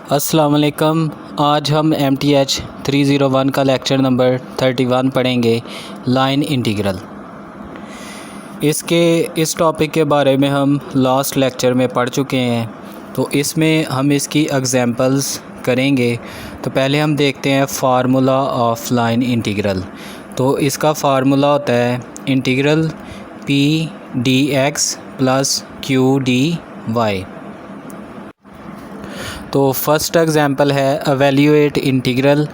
अस्सलाम वालेकुम। आज हम MTH 301 का लेक्चर नंबर 31 पढ़ेंगे, लाइन इंटीग्रल। इस टॉपिक के बारे में हम लास्ट लेक्चर में पढ़ चुके हैं, तो इसमें हम इसकी एग्जांपल्स करेंगे। तो पहले हम देखते हैं फार्मूला ऑफ लाइन इंटीग्रल। तो इसका फार्मूला होता है integral P dx plus Q dy। तो फर्स्ट एग्जांपल है evaluate integral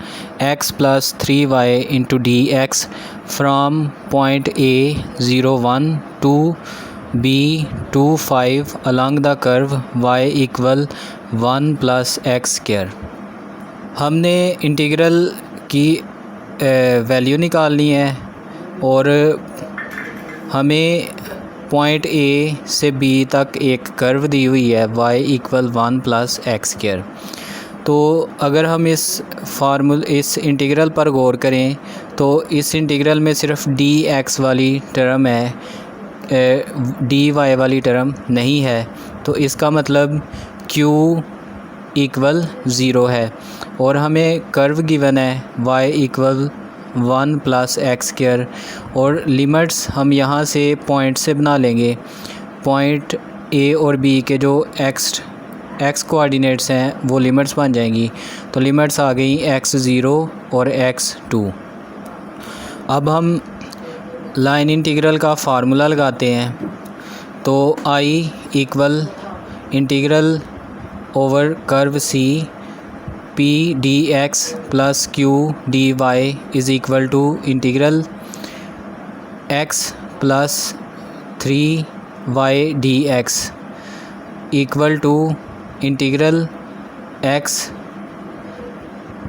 x plus 3y into d x from point A01 to B25 along the curve y equal 1 plus x square. हमने integral की value निकालनी है और हमें point A से B तक एक कर्व दी हुई है y equal 1 plus x square. तो अगर हम इस इंटीग्रल पर गौर करें तो इस इंटीग्रल में सिर्फ dx वाली टर्म है, dy वाली टर्म नहीं है। तो इसका मतलब q इक्वल 0 है और हमें कर्व गिवन है y equal 1 plus x square. और लिमिट्स हम यहाँ से पॉइंट से बना लेंगे। पॉइंट A और B के जो x कोऑर्डिनेट्स हैं वो लिमिट्स बन जाएंगी। तो लिमिट्स आ गई x0 और x2। अब हम लाइन इंटीग्रल का फार्मूला लगाते हैं। तो I equal integral over curve C P dx plus Q dy is equal to integral x plus 3y dx equal to integral x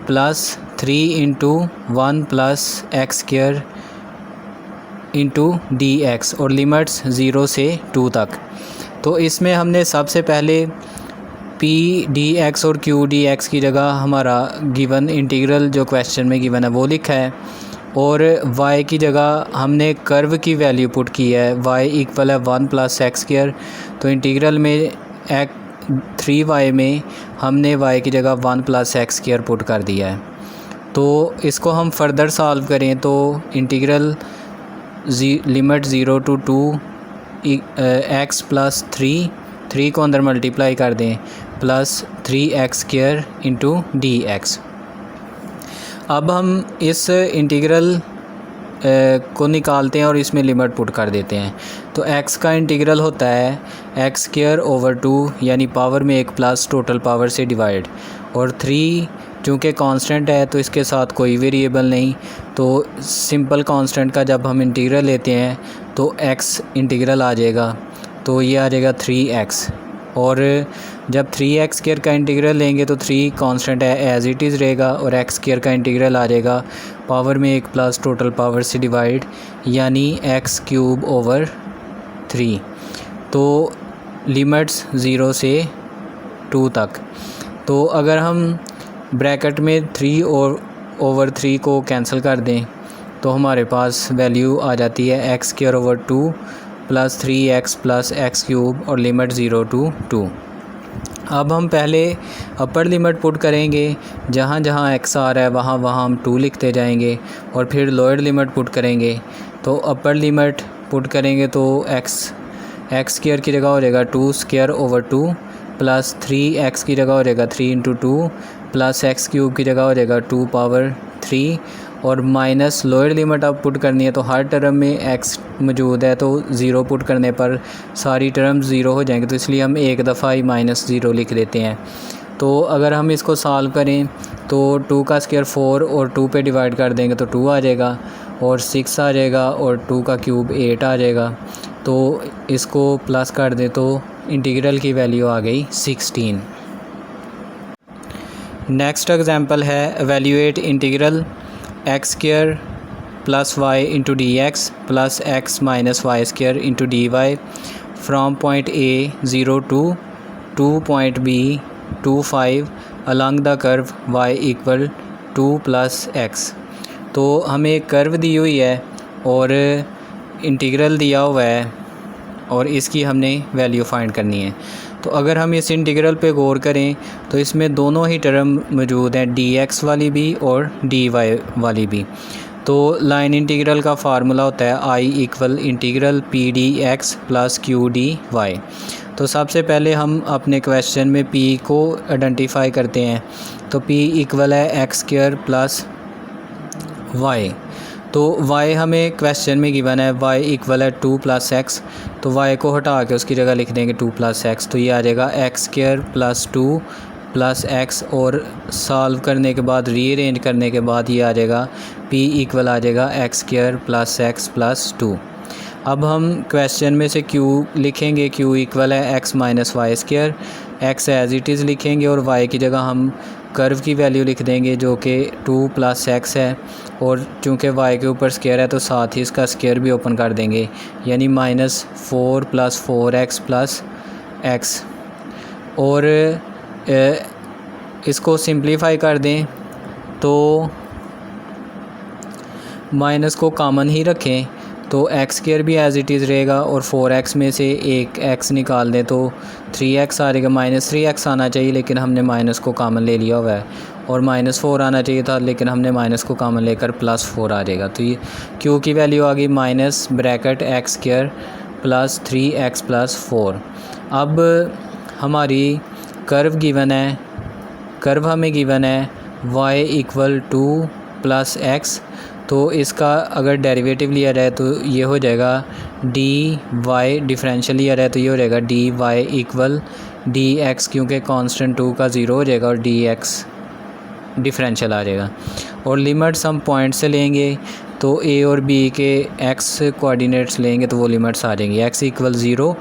plus 3 into 1 plus x square into d x और limits 0 से 2 तक। तो इसमें हमने सबसे पहले P dx और Q dx की जगह हमारा गिवन इंटीग्रल जो क्वेश्चन में गिवन है वो लिखा है और y की जगह हमने कर्व की वैल्यू पुट की है, y इक्वल है 1 प्लस एक्स स्क्वायर। तो इंटीग्रल में 3y में हमने y की जगह 1 प्लस एक्स स्क्वायर पुट कर दिया है। तो इसको हम फर्दर सॉल्व करें तो integral limit 0 to 2 x plus 3 को अंदर मल्टीप्लाई कर दें plus 3x square into d x. अब हम इस इंटीग्रल को निकालते हैं और इसमें लिमिट पुट कर देते हैं। तो x का इंटीग्रल होता है एक्स स्क्वायर ओवर 2 यानी पावर में एक प्लस टोटल पावर से डिवाइड, और 3 चूँकि कांस्टेंट है तो इसके साथ कोई वेरिएबल नहीं। तो सिंपल कांस्टेंट का जब हम इंटीग्रल लेते हैं तो x इंटीग्रल आ जाएगा, तो ये आ जाएगा 3x। और जब 3x स्क्वायर का इंटीग्रल लेंगे तो 3 कांस्टेंट है एज इट इज़ रहेगा और x स्क्वायर का इंटीग्रल आ जाएगा पावर में एक प्लस टोटल पावर से डिवाइड यानी x क्यूब ओवर 3। तो लिमिट्स 0 से 2 तक। तो अगर हम ब्रैकेट में 3 और ओवर 3 को कैंसिल कर दें तो हमारे पास वैल्यू आ जाती है x square over 2 plus 3x plus x cube और लिमिट 0 टू 2। अब हम पहले अपर लिमिट पुट करेंगे, जहाँ जहाँ x आ रहा है वहाँ वहाँ हम 2 लिखते जाएंगे और फिर लोअर लिमिट पुट करेंगे। तो अपर लिमिट पुट करेंगे तो x स्क्वायर की जगह हो जाएगा 2 स्क्वायर ओवर 2 प्लस 3x की जगह हो जाएगा 3 इंटू 2 प्लस एक्स क्यूब की जगह हो जाएगा 2 पावर 3 और माइनस लोअर लिमिट अब पुट करनी है। तो हर टर्म में x मौजूद है तो 0 पुट करने पर सारी टर्म 0 हो जाएंगे, तो इसलिए हम एक दफ़ा ही -0 लिख देते हैं। तो अगर हम इसको सॉल्व करें तो 2 का स्क्वायर 4 और 2 पे डिवाइड कर देंगे तो 2 आ जाएगा और 6 आ जाएगा और 2 का क्यूब 8 आ जाएगा। तो इसको प्लस कर दें तो इंटीग्रल की वैल्यू आ गई 16। नेक्स्ट एग्जांपल है evaluate integral x square plus y into d x plus x minus y square into d y from point A0 to point B25 along the curve y equal 2 plus x. तो हमें एक curve दी हुई है और integral दिया हुआ है और इसकी हमने वैल्यू फाइंड करनी है। तो अगर हम इस इंटीग्रल पे गौर करें तो इसमें दोनों ही टर्म मौजूद हैं, dx वाली भी और dy वाली भी। तो लाइन इंटीग्रल का फार्मूला होता है I equal integral P d x plus Q d y. तो सबसे पहले हम अपने क्वेश्चन में p को आइडेंटिफाई करते हैं। तो p इक्वल है एक्स स्क्वायर प्लस वाई। तो y हमें क्वेश्चन में गिवन है, y इक्वल है 2 + x। तो y को हटा के उसकी जगह लिख देंगे 2 + x। तो ये आ जाएगा एक्स स्क्वायर प्लस 2 + x, और सॉल्व करने के बाद रीअरेंज करने के बाद ये आ जाएगा p इक्वल आ जाएगा x square plus x plus 2। अब हम क्वेश्चन में से q लिखेंगे, q इक्वल है x minus y square. x as it is लिखेंगे और y की जगह हम कर्व की वैल्यू लिख देंगे जो कि 2 + x है, और चूँकि y के ऊपर स्क्वायर है तो साथ ही इसका स्क्वायर भी ओपन कर देंगे, यानी -4 + 4x + x। और इसको सिंप्लीफाई कर दें तो माइनस को कॉमन ही रखें तो एक्स स्क्वायर भी एज़ इट इज़ रहेगा, और 4x में से एक x निकाल दें तो 3x आ जाएगा। -3x आना चाहिए लेकिन हमने माइनस को कॉमन ले लिया हुआ है, और -4 आना चाहिए था लेकिन हमने माइनस को कॉमन लेकर +4 आ जाएगा। तो ये q की वैल्यू आ गई -(x² + 3x + 4। अब हमारी कर्व गिवन है, कर्व हमें गिवन है y इक्वल 2 + x। तो इसका अगर डेरिवेटिव लिया जाए तो ये हो जाएगा dy, डिफरेंशियल लिया जाए तो ये हो जाएगा dy इक्वल dx, क्योंकि कांस्टेंट 2 का 0 हो जाएगा और dx डिफरेंशियल आ जाएगा। और लिमिट्स हम पॉइंट से लेंगे तो a और b के x कोऑर्डिनेट्स लेंगे तो वो लिमिट्स आ जाएंगी, x इक्वल 0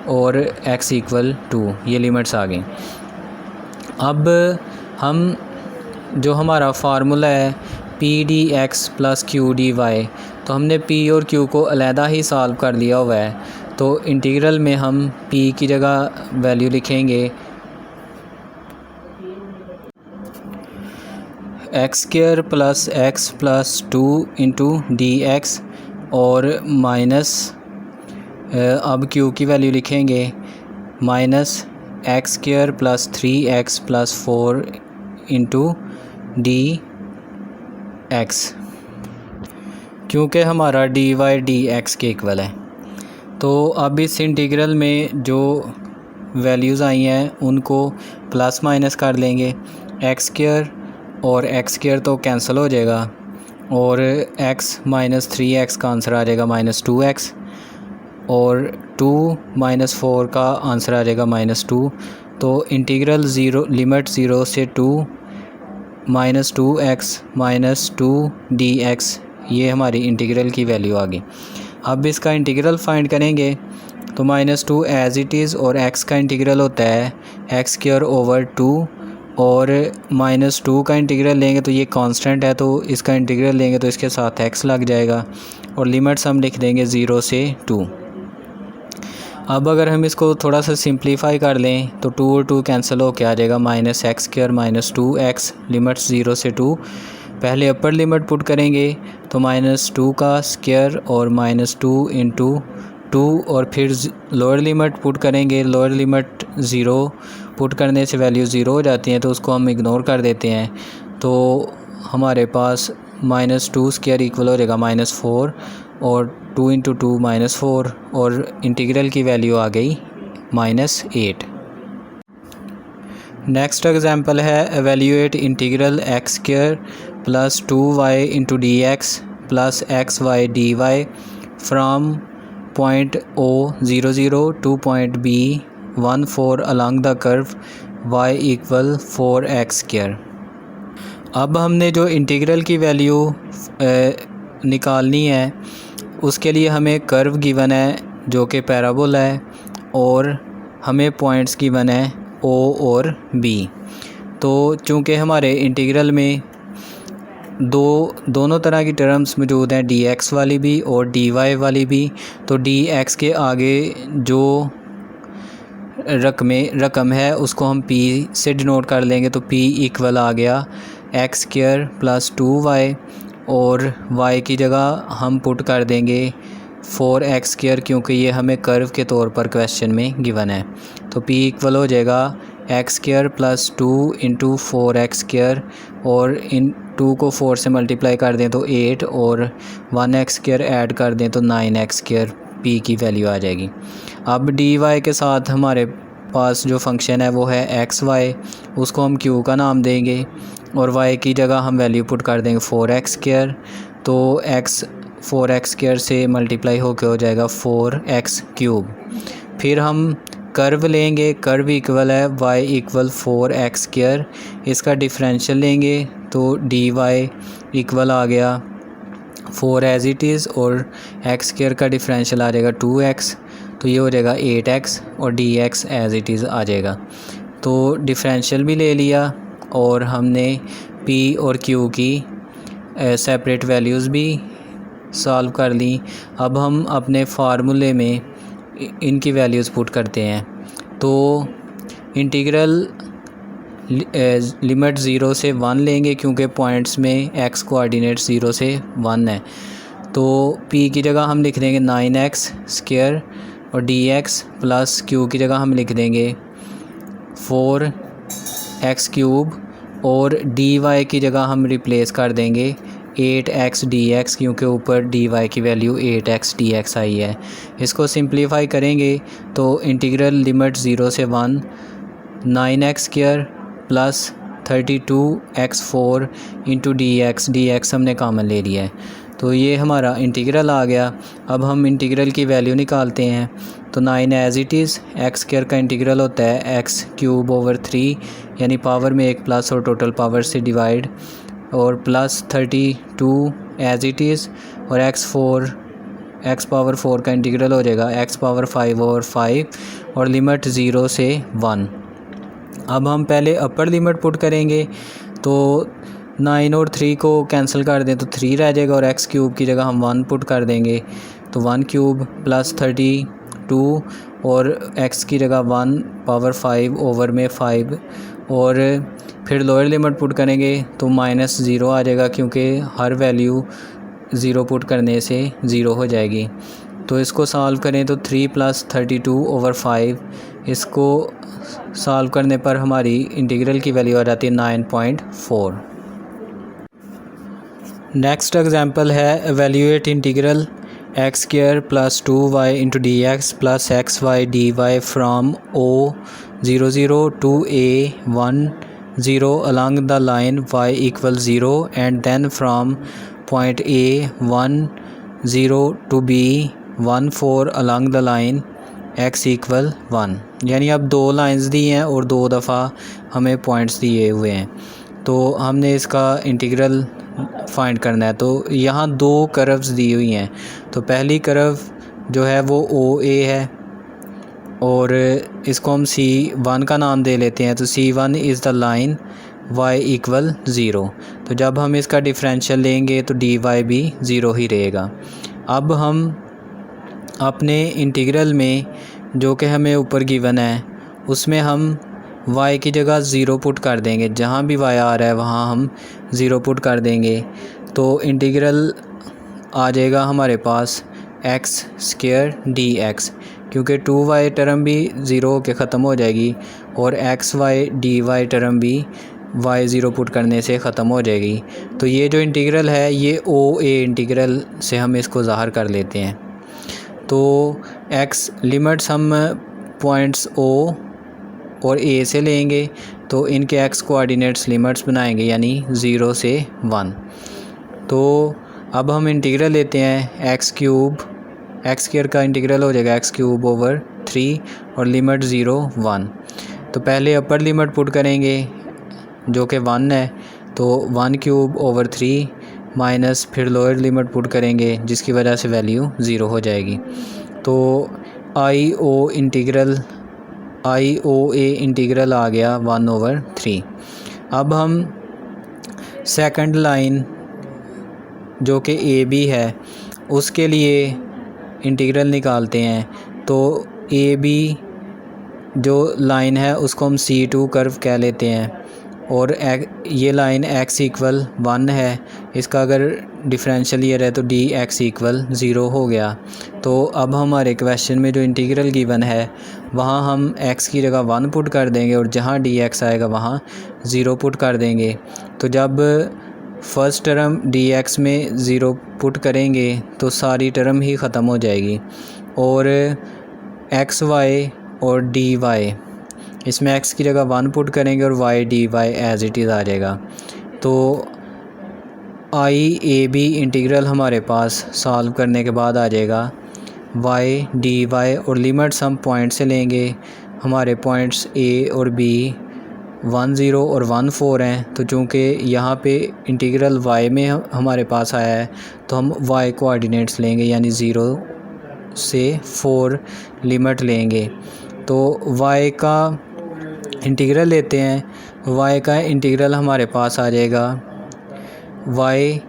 और x इक्वल 2, ये लिमिट्स आ गई। अब हम जो हमारा फार्मूला है p d x plus Q d y, तो हमने p और q को अलहदा ही सॉल्व कर लिया हुआ है। तो इंटीग्रल में हम p की जगह वैल्यू लिखेंगे x² + x + 2 × dx, और माइनस अब q की वैल्यू लिखेंगे -(x² + 3x + 4 × dx, क्योंकि हमारा dy dx के इक्वल है। तो अब इस इंटीग्रल में जो वैल्यूज़ आई हैं उनको प्लस माइनस कर लेंगे। x² और x² तो कैंसिल हो जाएगा, और x -3x का आंसर आ जाएगा -2x, और 2 - 4 का आंसर आ जाएगा -2। तो इंटीग्रल लिमिट 0 से 2 -2x -2 dx, ये हमारी इंटीग्रल की वैल्यू आ गई। अब इसका इंटीग्रल फाइंड करेंगे तो -2 एज़ इट इज़, और x का इंटीग्रल होता है x²/2, और -2 का इंटीग्रल लेंगे तो ये कांस्टेंट है तो इसका इंटीग्रल लेंगे तो इसके साथ x लग जाएगा, और लिमिट्स हम लिख देंगे 0 से 2। अब अगर हम इसको थोड़ा सा सिंप्लीफाई कर लें तो 2 और 2 कैंसिल हो के आ जाएगा -x² - 2x, लिमिट्स 0 से 2। पहले अपर लिमिट पुट करेंगे तो -2 का स्क्वायर और -2 × 2, और फिर लोअर लिमिट पुट करेंगे। लोअर लिमिट 0 पुट करने से वैल्यू 0 हो जाती हैं तो उसको हम इग्नोर कर देते हैं। तो हमारे पास -2² इक्वल हो जाएगा -4, और 2 × 2 -4, और इंटीग्रल की वैल्यू आ गई -8। नेक्स्ट एग्जांपल है evaluate integral x² + 2y × dx + xy dy from point O00 to point B14 along the curve y equal 4x²। अब हमने जो इंटीग्रल की वैल्यू निकालनी है उसके लिए हमें कर्व गिवन है जो कि पैराबोला है, और हमें पॉइंट्स गिवन है O और B। तो चूँकि हमारे इंटीग्रल में दोनों तरह की टर्म्स मौजूद हैं, dx वाली भी और dy वाली भी, तो dx के आगे जो रकम है उसको हम p से डिनोट कर लेंगे। तो p इक्वल आ गया x² + 2y, और y की जगह हम पुट कर देंगे 4x², क्योंकि ये हमें कर्व के तौर पर क्वेश्चन में गिवन है। तो p इक्वल हो जाएगा x² + 2 × 4x², और इन 2 को 4 से मल्टीप्लाई कर दें तो 8, और 1x² ऐड कर दें तो 9x², p की वैल्यू आ जाएगी। अब dy के साथ हमारे पास जो फंक्शन है वो है xy, उसको हम q का नाम देंगे, और y की जगह हम वैल्यू पुट कर देंगे 4x²। तो x 4x² से मल्टीप्लाई होकर हो जाएगा 4x³। फिर हम कर्व लेंगे, कर्व इक्वल है y इक्वल 4x², इसका डिफरेंशियल लेंगे तो dy इक्वल आ गया 4 एज इट इज़, और x² का डिफरेंशियल आ जाएगा 2x, तो ये हो जाएगा 8x, और dx एज इट इज़ आ जाएगा। तो डिफरेंशियल भी ले लिया, और हमने p और q की सेपरेट वैल्यूज़ भी सॉल्व कर ली। अब हम अपने फार्मूले में इनकी वैल्यूज़ पुट करते हैं। तो इंटीग्रल लिमिट 0 से 1 लेंगे, क्योंकि पॉइंट्स में x कोऑर्डिनेट 0 से 1 है। तो p की जगह हम लिख देंगे 9x², और dx प्लस q की जगह हम लिख देंगे 4x³, और dy की जगह हम रिप्लेस कर देंगे 8x dx, क्योंकि ऊपर dy की वैल्यू 8x dx आई है। इसको सिंप्लीफाई करेंगे तो इंटीग्रल लिमिट 0 से 1 9x² + 32x4 × dx हमने कॉमन ले लिया है, तो ये हमारा इंटीग्रल आ गया। अब हम इंटीग्रल की वैल्यू निकालते हैं। तो 9 एज इट इज़, x² का इंटीग्रल होता है x³/3, यानी पावर में एक प्लस और टोटल पावर से डिवाइड, और प्लस 32 एज इट इज़, और x⁴ का इंटीग्रल हो जाएगा x⁵/5, और लिमिट 0 से 1। अब हम पहले अपर लिमिट पुट करेंगे, तो 9 और 3 को कैंसिल कर दें तो 3 रह जाएगा, और x³ की जगह हम 1 पुट कर देंगे, तो 1³ + 32, और x की जगह 1/5 और फिर लोअर लिमिट पुट करेंगे तो -0 आ जाएगा, क्योंकि हर वैल्यू 0 पुट करने से 0 हो जाएगी। तो इसको सॉल्व करें तो 3 + 32/5, इसको सॉल्व करने पर हमारी इंटीग्रल की वैल्यू आ जाती है 9.4। नेक्स्ट एग्जांपल है evaluate integral x² + 2y × dx + xy dy from O00 to A10 along the line y = 0, and then from point A10 to B14 along the line x = 1। यानी अब 2 lines दी हैं और 2 दफ़ा हमें पॉइंट्स दिए हुए हैं, तो हमने इसका इंटीग्रल फाइंड करना है। तो यहाँ 2 कर्व्स दी हुई हैं, तो पहली कर्व जो है वो OA है, और इसको हम C1 का नाम दे लेते हैं। तो C1 is the line y = 0। तो जब हम इसका डिफरेंशियल लेंगे तो dy भी 0 ही रहेगा। अब हम अपने इंटीग्रल में जो कि हमें ऊपर गिवन है उसमें हम y की जगह 0 पुट कर देंगे, जहाँ भी y आ रहा है वहाँ हम 0 पुट कर देंगे। तो इंटीग्रल आ जाएगा हमारे पास x² dx, क्योंकि 2y टर्म भी 0 होकर ख़त्म हो जाएगी, और xy dy टर्म भी y 0 पुट करने से ख़त्म हो जाएगी। तो ये जो इंटीग्रल है ये OA इंटीग्रल से हम इसको ज़ाहिर कर लेते हैं। तो x लिमिट्स हम पॉइंट्स O और A से लेंगे, तो इनके x कोऑर्डिनेट्स लिमिट्स बनाएंगे, यानी 0 से 1। तो अब हम इंटीग्रल लेते हैं x³ का इंटीग्रल हो जाएगा x³/3, और लिमिट 0 1। तो पहले अपर लिमिट पुट करेंगे जो कि 1 है, तो 1³/3 माइनस फिर लोअर लिमिट पुट करेंगे जिसकी वजह से वैल्यू 0 हो जाएगी। तो IOA इंटीग्रल आ गया 1/3। अब हम सेकंड लाइन जो कि AB है उसके लिए इंटीग्रल निकालते हैं। तो AB जो लाइन है उसको हम C2 कर्व कह लेते हैं, और ये लाइन x इक्वल 1 है, इसका अगर डिफरेंशियल ईयर है तो dx इक्वल 0 हो गया। तो अब हमारे क्वेश्चन में जो इंटीग्रल गिवन है वहाँ हम x की जगह 1 पुट कर देंगे और जहाँ dx आएगा वहाँ 0 पुट कर देंगे। तो जब फर्स्ट टर्म dx में 0 पुट करेंगे तो सारी टर्म ही ख़त्म हो जाएगी और xy और dy, इसमें x की जगह 1 पुट करेंगे और y dy as it is आ जाएगा। तो i a b इंटीग्रल हमारे पास सॉल्व करने के बाद आ जाएगा y dy और लिमिट्स हम पॉइंट से लेंगे। हमारे पॉइंट्स a और b 1 0 और 1 4 हैं, तो चूँकि यहाँ पे इंटीग्रल y में हमारे पास आया है तो हम y कोऑर्डिनेट्स लेंगे, यानी 0 से 4 लिमिट लेंगे। तो y का इंटीग्रल लेते हैं। y का इंटीग्रल हमारे पास आ जाएगा y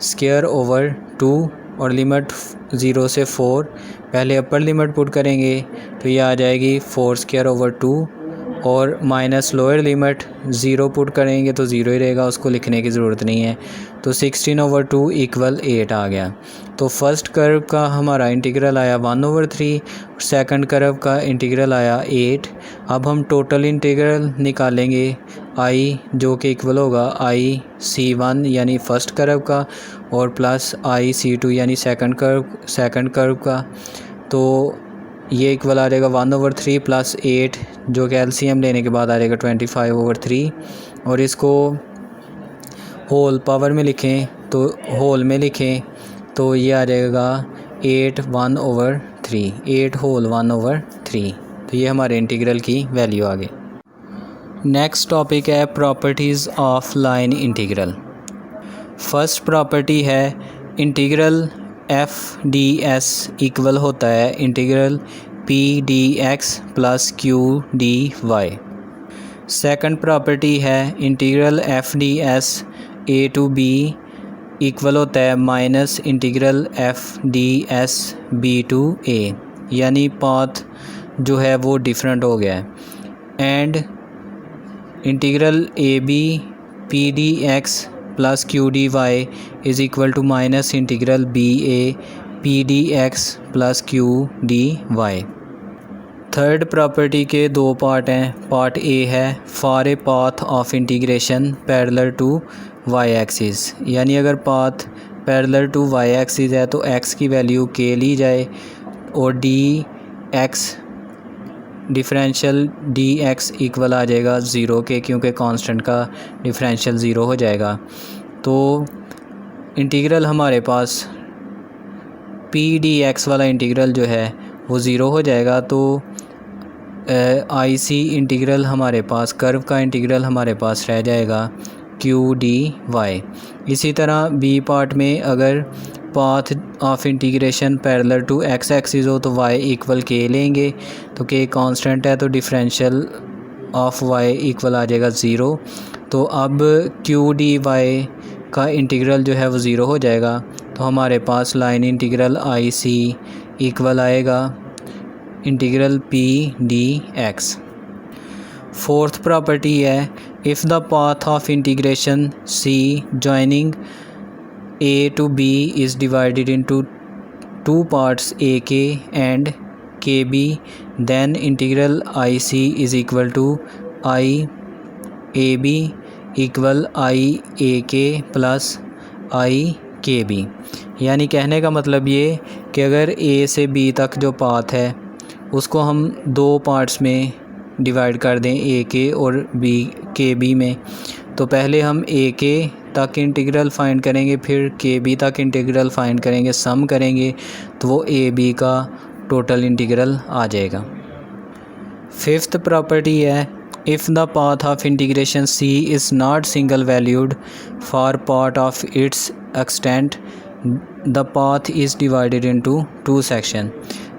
स्क्वायर ओवर 2 और लिमिट 0 से 4, पहले अपर लिमिट पुट करेंगे तो ये आ जाएगी 4 स्क्वायर ओवर 2 और माइनस लोअर लिमिट 0 पुट करेंगे तो 0 ही रहेगा, उसको लिखने की ज़रूरत नहीं है। तो 16 ओवर 2 इक्वल 8 आ गया। तो फर्स्ट कर्व का हमारा इंटीग्रल आया 1/3, सेकंड कर्व का इंटीग्रल आया 8। अब हम टोटल इंटीग्रल निकालेंगे i, जो कि इक्वल होगा i c1 यानी फ़र्स्ट कर्व का और प्लस i c2 यानी सेकंड कर्व का। तो ये इक्वल आ जाएगा 1/3 प्लस 8, जो कि एलसीएम लेने के बाद आ जाएगा 25/3। और इसको होल पावर में लिखें तो होल में लिखें तो ये आ जाएगा 8 1/3, 8 होल 1/3। तो ये हमारे इंटीग्रल की वैल्यू आ गई। नेक्स्ट टॉपिक है properties of line integral. First property है integral F d s equal होता है integral P d x plus Q d y. Second property है integral F d s A to B equal होता है minus integral F d s B to A, यानी path जो है वो different हो गया है। And integral A B P d x plus Q d Y is equal to minus integral B A P d x plus Q d y. Third property के दो part हैं। पार्ट ए है for a path of integration parallel to y axis, यानी अगर path parallel to y axis है तो x की value के ली जाए और d x differential d x equal आ जाएगा 0 के, क्योंकि कांस्टेंट का डिफरेंशियल 0 हो जाएगा। तो इंटीग्रल हमारे पास पी डी एक्स वाला इंटीग्रल जो है वो 0 हो जाएगा। तो आई सी इंटीग्रल हमारे पास, कर्व का इंटीग्रल हमारे पास रह जाएगा क्यू डी वाई। इसी तरह बी पार्ट में अगर path of integration parallel to x axis हो तो y इक्वल के लेंगे, तो के कांस्टेंट है तो डिफरेंशियल ऑफ y इक्वल आ जाएगा 0। तो अब क्यू डी वाई का इंटीग्रल जो है वो 0 हो जाएगा। तो हमारे पास line integral I C equal आएगा integral P d x. Fourth property है if the path of integration C joining A to B is divided into two parts AK and KB, then integral IC is equal to IAB equal IAK plus IKB। यानी कहने का मतलब ये कि अगर A से B तक जो पाथ है उसको हम दो पार्ट्स में डिवाइड कर दें AK और KB में, तो पहले हम AK तक इंटीग्रल फाइंड करेंगे, फिर KB तक इंटीग्रल फाइंड करेंगे, सम करेंगे तो वो AB का टोटल इंटीग्रल आ जाएगा। फिफ्थ प्रॉपर्टी है if the path of integration C is not single valued for part of its extent the path is divided into two section.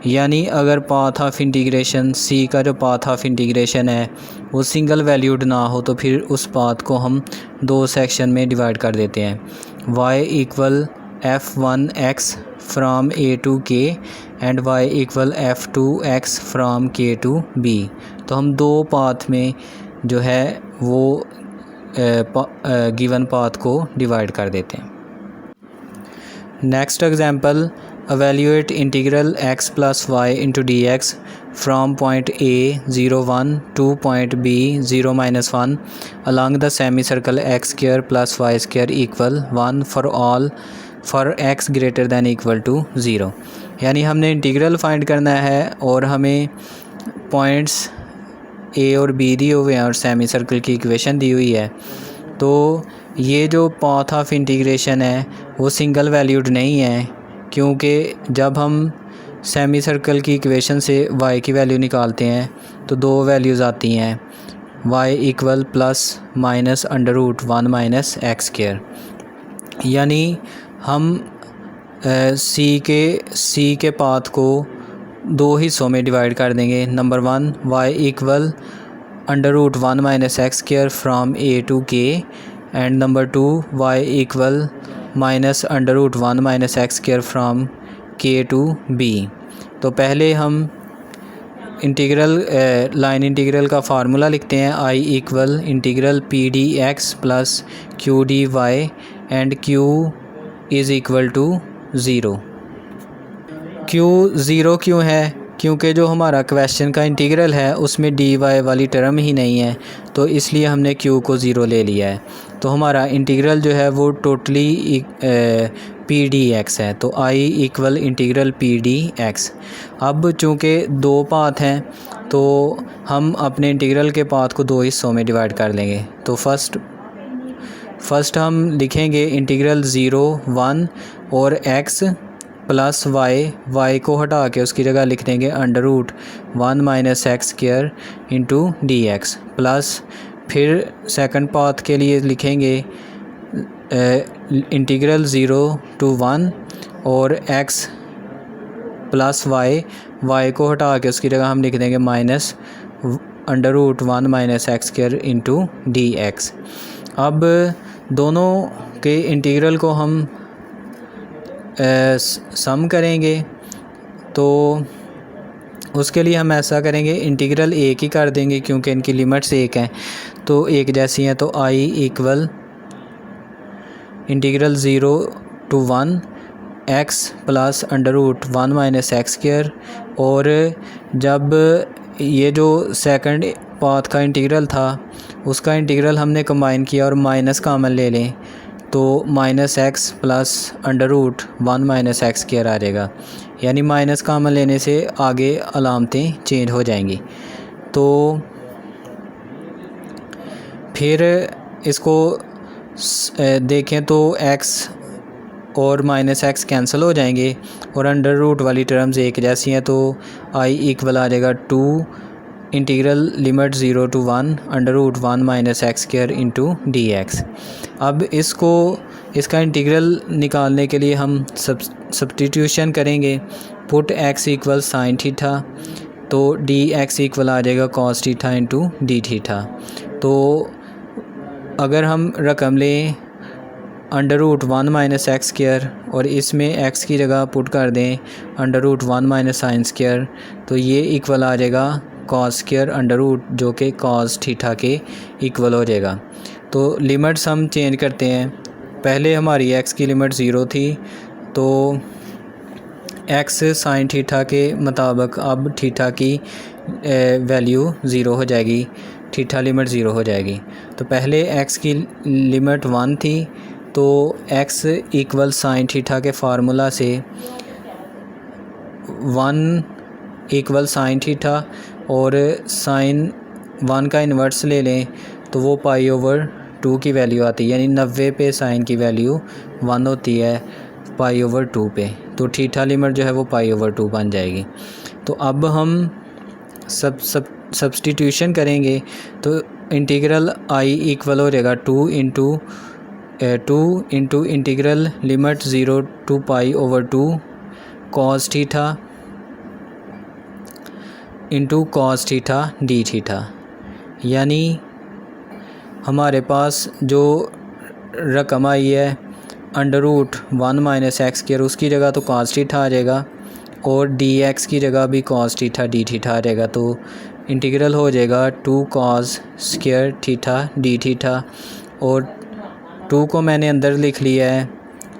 यानी अगर पाथ ऑफ इंटीग्रेशन C का जो path of integration है वो single valued ना हो तो फिर उस पाथ को हम दो सेक्शन में डिवाइड कर देते हैं। y equal f1x from a to k and y equal f2x from k to b। तो हम दो पाथ में जो है वो गिवन पाथ को डिवाइड कर देते हैं। Next example, evaluate integral x plus y into dx from point a 0 1 to point b 0 minus 1 along the semicircle x square plus y square equal 1 for x greater than equal to 0। यानी हमने integral find करना है और हमें points a और b दिए हुए हैं और सेमी सर्कल की इक्वेशन दी हुई है। तो ये जो पाथ ऑफ इंटीग्रेशन है वो सिंगल वैल्यूड नहीं है, क्योंकि जब हम सेमी सर्कल की इक्वेशन से y की वैल्यू निकालते हैं तो दो वैल्यूज़ आती हैं, y equal plus minus under root 1 minus x square. यानी हम सी के पाथ को दो हिस्सों में डिवाइड कर देंगे। Number 1 y equal under root 1 minus x square from a to k and number 2 y equal minus under root 1 minus x square from k to b। तो पहले हम इंटीग्रल लाइन इंटीग्रल का फार्मूला लिखते हैं, i equal integral P d x plus Q d y and q is equal to 0। q 0 क्यों है? क्योंकि जो हमारा क्वेश्चन का इंटीग्रल है उसमें डी वाई वाली टर्म ही नहीं है, तो इसलिए हमने q को 0 ले लिया है। तो हमारा इंटीग्रल जो है वो टोटली पी डी एक्स है, तो i equal integral P d x. अब चूँकि दो पाथ हैं तो हम अपने इंटीग्रल के पाथ को दो हिस्सों में डिवाइड कर लेंगे। तो फर्स्ट हम लिखेंगे इंटीग्रल 0 1 और x प्लस y को हटा के उसकी जगह लिख देंगे under root 1 minus x square into d x, plus फिर सेकंड पाथ के लिए लिखेंगे इंटीग्रल 0 टू 1 और x प्लस y को हटा के उसकी जगह हम लिख देंगे minus under root 1 minus x square into d x. अब दोनों के इंटीग्रल को हम सम करेंगे, तो उसके लिए हम ऐसा करेंगे, इंटीग्रल एक ही कर देंगे क्योंकि इनकी लिमिट्स एक हैं तो एक जैसी हैं। तो i equal integral 0 to 1 x plus under root 1 minus x square, और जब ये जो सेकंड पाथ का इंटीग्रल था उसका इंटीग्रल हमने कंबाइन किया और माइनस कॉमन ले लें तो minus x plus under root 1 minus x square आ जाएगा। यानी माइनस कॉमन लेने से आगे अलामतें चेंज हो जाएंगी। तो फिर इसको देखें तो x और माइनस एक्स कैंसिल हो जाएंगे और अंडर रूट वाली टर्म्स एक जैसी हैं, तो i इक्वल आ जाएगा 2 integral limit 0 to 1 under root 1 minus x square into d x. अब इसका इंटीग्रल निकालने के लिए हम सब्स्टिट्यूशन करेंगे, put x equal sine theta, तो डी एक्स इक्वल आ जाएगा cos theta into d theta. तो अगर हम रकम लें under root 1 minus x square और इसमें x की जगह पुट कर दें under root 1 minus sine square, तो ये इक्वल आ जाएगा कॉस स्क्वायर अंडर रूट, जो कि कॉस थीटा के इक्वल हो जाएगा। तो लिमिट्स हम चेंज करते हैं। पहले हमारी x की लिमिट 0 थी, तो x साइन थीटा के मुताबिक अब थीटा की वैल्यू 0 हो जाएगी, थीटा लिमिट 0 हो जाएगी। तो पहले x की लिमिट 1 थी, तो x इक्वल साइन थीटा के फार्मूला से 1 इक्वल साइन थीटा और साइन 1 का इन्वर्स ले लें तो वो पाई ओवर 2 की वैल्यू आती है, यानी 90 पे साइन की वैल्यू 1 होती है पाई ओवर 2 पे, तो थीटा लिमिट जो है वो पाई ओवर 2 बन जाएगी। तो अब हम सब्स्टिट्यूशन करेंगे, तो इंटीग्रल i इक्वल हो जाएगा 2 into integral limit 0 to pi over 2 cos theta into cos theta d theta. यानी हमारे पास जो रकम आई है under root 1 minus x square, उसकी जगह तो कॉस थीटा आ जाएगा और डी एक्स की जगह भी कॉस थीटा डी थीटा आ जाएगा। तो इंटीग्रल हो जाएगा 2 cos square theta d theta, और 2 को मैंने अंदर लिख लिया है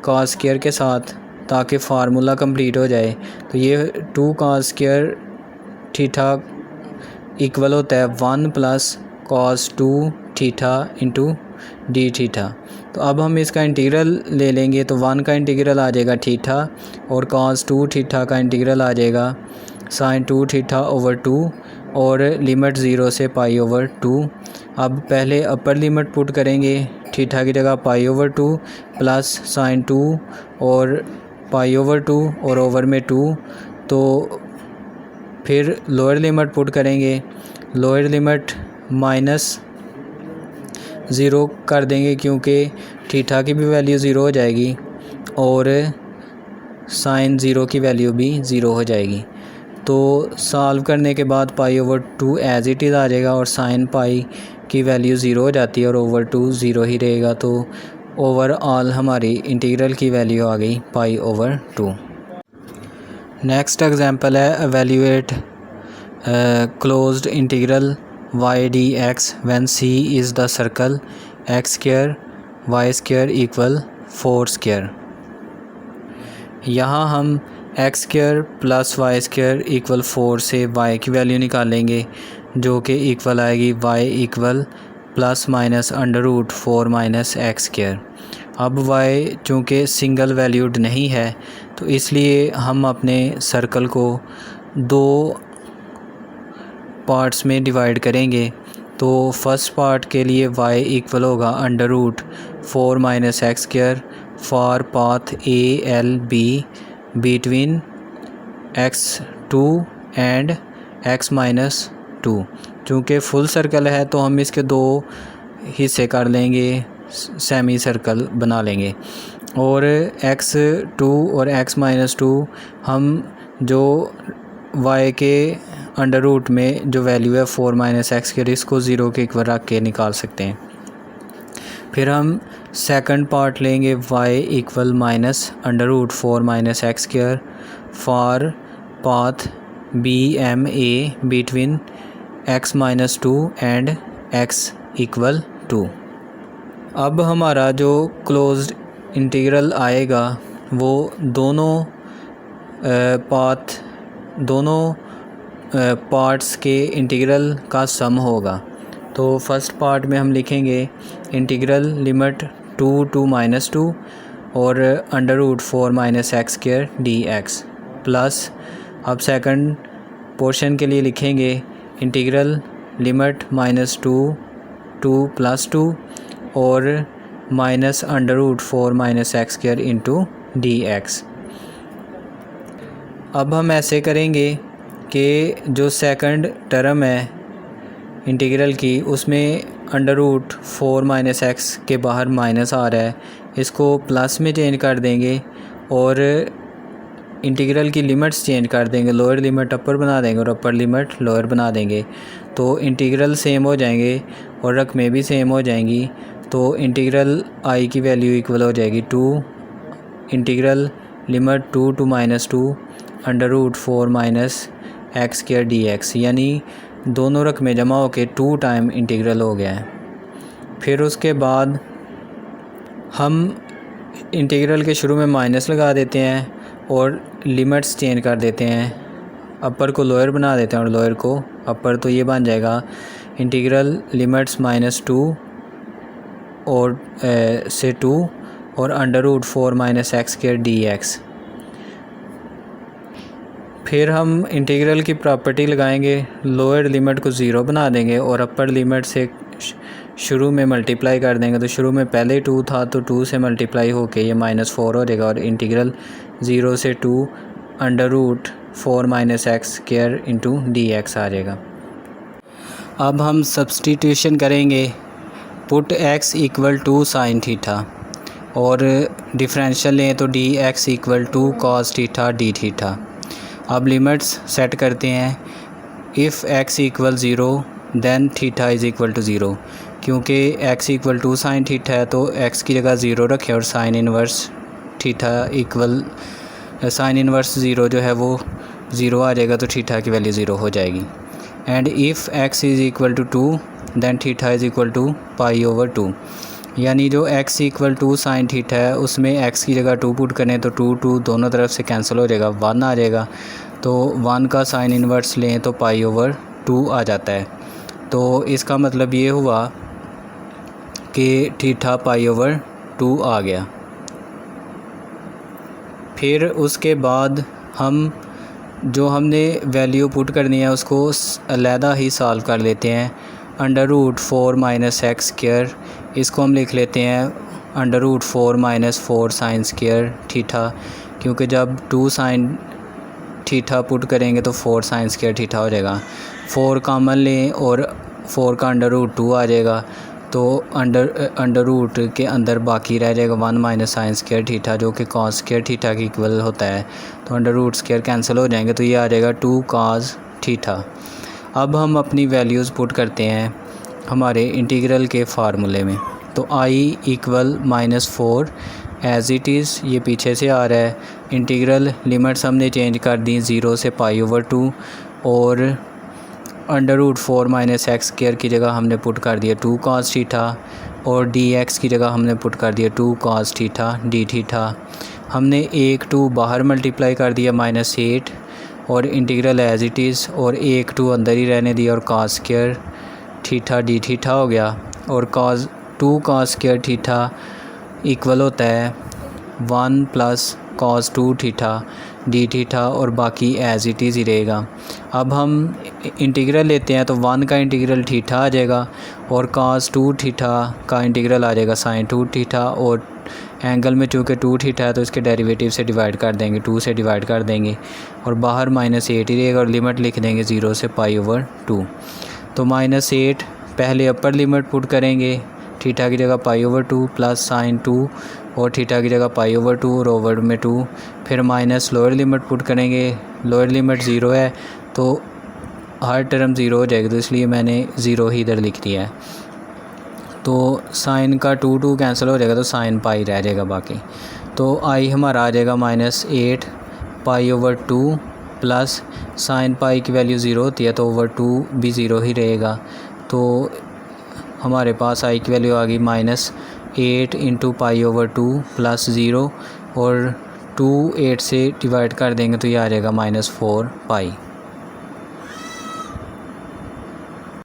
cos स्क्वायर के साथ ताकि फार्मूला कंप्लीट हो जाए। तो ये 2 cos स्क्वायर थीटा इक्वल होता है 1 plus cos 2 theta into d theta. तो अब हम इसका इंटीग्रल ले लेंगे, तो 1 का इंटीग्रल आ जाएगा थीटा और cos 2 थीटा का इंटीग्रल आ जाएगा sin 2 थीटा ओवर 2 और लिमिट 0 से पाई ओवर 2। अब पहले अपर लिमिट पुट करेंगे, थीटा की जगह पाई ओवर 2 प्लस sin 2 और पाई ओवर 2 और ओवर में 2। तो फिर लोअर लिमिट पुट करेंगे, लोअर लिमिट माइनस 0 कर देंगे क्योंकि थीटा की भी वैल्यू 0 हो जाएगी और साइन 0 की वैल्यू भी 0 हो जाएगी। तो सॉल्व करने के बाद pi over 2 as it is आ जाएगा और साइन पाई की वैल्यू 0 हो जाती है और ओवर 2 0 ही रहेगा। तो ओवरऑल हमारी इंटीग्रल की वैल्यू आ गई पाई ओवर 2। नेक्स्ट एग्जांपल है evaluate closed integral y dx when c is the circle x square y square equal 4 square। यहाँ हम x square plus y square equal 4 से y की वैल्यू निकालेंगे जो कि इक्वल आएगी y equal plus minus under root 4 minus x square. अब y चूँकि सिंगल वैल्यूड नहीं है तो इसलिए हम अपने सर्कल को 2 पार्ट्स में डिवाइड करेंगे। तो फर्स्ट पार्ट के लिए y इक्वल होगा under root 4 minus x square for path A L B between x2 and x minus 2। चूँकि फुल सर्कल है तो हम इसके 2 हिस्से कर लेंगे, सेमी सर्कल बना लेंगे। और x2 और x माइनस 2 हम जो y के अंडर रूट में जो वैल्यू है 4 माइनस एक्स के इसको 0 के इक्वल रख के निकाल सकते हैं। फिर हम सेकंड पार्ट लेंगे y equal minus under root 4 minus x square for path B M A between x minus 2 and x equal 2। अब हमारा जो क्लोज्ड इंटीग्रल आएगा वो दोनों पार्ट्स के इंटीग्रल का सम होगा। तो फर्स्ट पार्ट में हम लिखेंगे इंटीग्रल लिमिट 2 टू माइनस 2 और under root 4 minus x square d x plus, अब सेकंड पोर्शन के लिए लिखेंगे इंटीग्रल लिमिट -2 टू +2 और minus under root 4 minus x square into d x. अब हम ऐसे करेंगे कि जो सेकंड टर्म है इंटीग्रल की उसमें अंडर रूट 4 माइनस एक्स के बाहर माइनस आ रहा है, इसको प्लस में चेंज कर देंगे और इंटीग्रल की लिमिट्स चेंज कर देंगे, लोअर लिमिट अपर बना देंगे और अपर लिमिट लोअर बना देंगे। तो इंटीग्रल सेम हो जाएंगे और रकमें भी सेम हो जाएंगी। तो इंटीग्रल आई की वैल्यू इक्वल हो जाएगी 2 integral limit 2 to -2 under root 4 minus x square d x, यानी दोनों रकमें जमा होकर 2 टाइम इंटीग्रल हो गया है। फिर उसके बाद हम इंटीग्रल के शुरू में माइनस लगा देते हैं और लिमिट्स चेंज कर देते हैं, अपर को लोअर बना देते हैं और लोअर को अपर। तो ये बन जाएगा इंटीग्रल लिमिट्स -2 और से 2 और under root 4 minus x square d x. फिर हम इंटीग्रल की प्रॉपर्टी लगाएंगे, लोअर लिमिट को 0 बना देंगे और अपर लिमिट से शुरू में मल्टीप्लाई कर देंगे। तो शुरू में पहले 2 था तो 2 से मल्टीप्लाई होके ये -4 हो जाएगा और इंटीग्रल 0 से 2 under root 4 minus x square into d x आ जाएगा। अब हम सब्सटीट्यूशन करेंगे, put x equal to sine theta और डिफरेंशियल लें तो d x equal to cos theta d theta. अब लिमिट्स सेट करते हैं, if x equal 0 then theta is equal to 0। क्योंकि x equal to sine theta है तो x की जगह 0 रखें और sine inverse theta equal sign inverse 0 जो है वो 0 आ जाएगा, तो थीटा की वैल्यू 0 हो जाएगी। And if x is equal to 2 then theta is equal to pi over 2। यानी जो x equal to sine theta है उसमें x की जगह 2 पुट करें तो 2 दोनों तरफ से कैंसिल हो जाएगा, 1 आ जाएगा। तो 1 का साइन इन्वर्स लें तो पाई ओवर 2 आ जाता है। तो इसका मतलब ये हुआ कि थीटा पाई ओवर 2 आ गया। फिर उसके बाद हम जो हमने वैल्यू पुट करनी है उसको अलहदा ही सॉल्व कर लेते हैं। √4 माइनस एक्स स्क्वायर, इसको हम लिख लेते हैं √4 माइनस 4 साइन स्क्वायर थीटा, क्योंकि जब 2 साइन थीटा पुट करेंगे तो 4 साइन स्क्वायर थीटा हो जाएगा। 4 कॉमन लें और 4 का √2 आ जाएगा, तो अंडर रूट के अंदर बाकी रह जाएगा 1 माइनस साइन स्क्वायर थीटा, जो कि कॉस स्क्वायर थीटा के इक्वल होता है। तो अंडर रूट स्क्वायर कैंसिल हो जाएंगे, तो ये आ जाएगा 2 cos थीटा। अब हम अपनी वैल्यूज़ पुट करते हैं हमारे इंटीग्रल के फार्मूले में। तो i equal -4 as it is, ये पीछे से आ रहा है। इंटीग्रल लिमिट्स हमने चेंज कर दी 0 से पाई ओवर 2, और √4 माइनस एक्स स्क्वायर की जगह हमने पुट कर दिया 2 cos थीटा, और dx की जगह हमने पुट कर दिया 2 cos थीटा d थीटा। हमने 1 2 बाहर मल्टीप्लाई कर दिया -8, और इंटीग्रल एज इट इज़, और 1 2 अंदर ही रहने दिया, और cos square theta d theta हो गया। और 2 cos स्क्वायर थीटा इक्वल होता है 1 plus cos 2 theta d theta, और बाकी एज इट इज़ ही रहेगा। अब हम इंटीग्रल लेते हैं तो 1 का इंटीग्रल थीटा आ जाएगा, और cos 2 थीटा का इंटीग्रल आ जाएगा sin 2 थीटा, और एंगल में चूँकि 2 थीटा है तो इसके डेरिवेटिव से डिवाइड कर देंगे, 2 से डिवाइड कर देंगे, और बाहर -8 ही रहेगा, और लिमिट लिख देंगे 0 से पाई ओवर 2। तो -8 पहले अपर लिमिट पुट करेंगे, थीटा की जगह पाई ओवर 2 प्लस साइन 2, और थीटा की जगह पाई ओवर 2 और ओवर में 2। फिर माइनस लोअर लिमिट पुट करेंगे, लोअर लिमिट 0 है तो हर टर्म 0 हो जाएगी, तो इसलिए मैंने 0 ही इधर लिख दिया है। तो साइन का 2 कैंसिल हो जाएगा, तो साइन पाई रह जाएगा बाकी। तो आई हमारा आ जाएगा -8 पाई ओवर 2 प्लस साइन पाई की वैल्यू 0 होती है, तो ओवर 2 भी 0 ही रहेगा। तो हमारे पास आई की वैल्यू आ गई -8 इंटू पाई ओवर 2 प्लस 0, और 2 8 से डिवाइड कर देंगे तो ये आ जाएगा -4 पाई।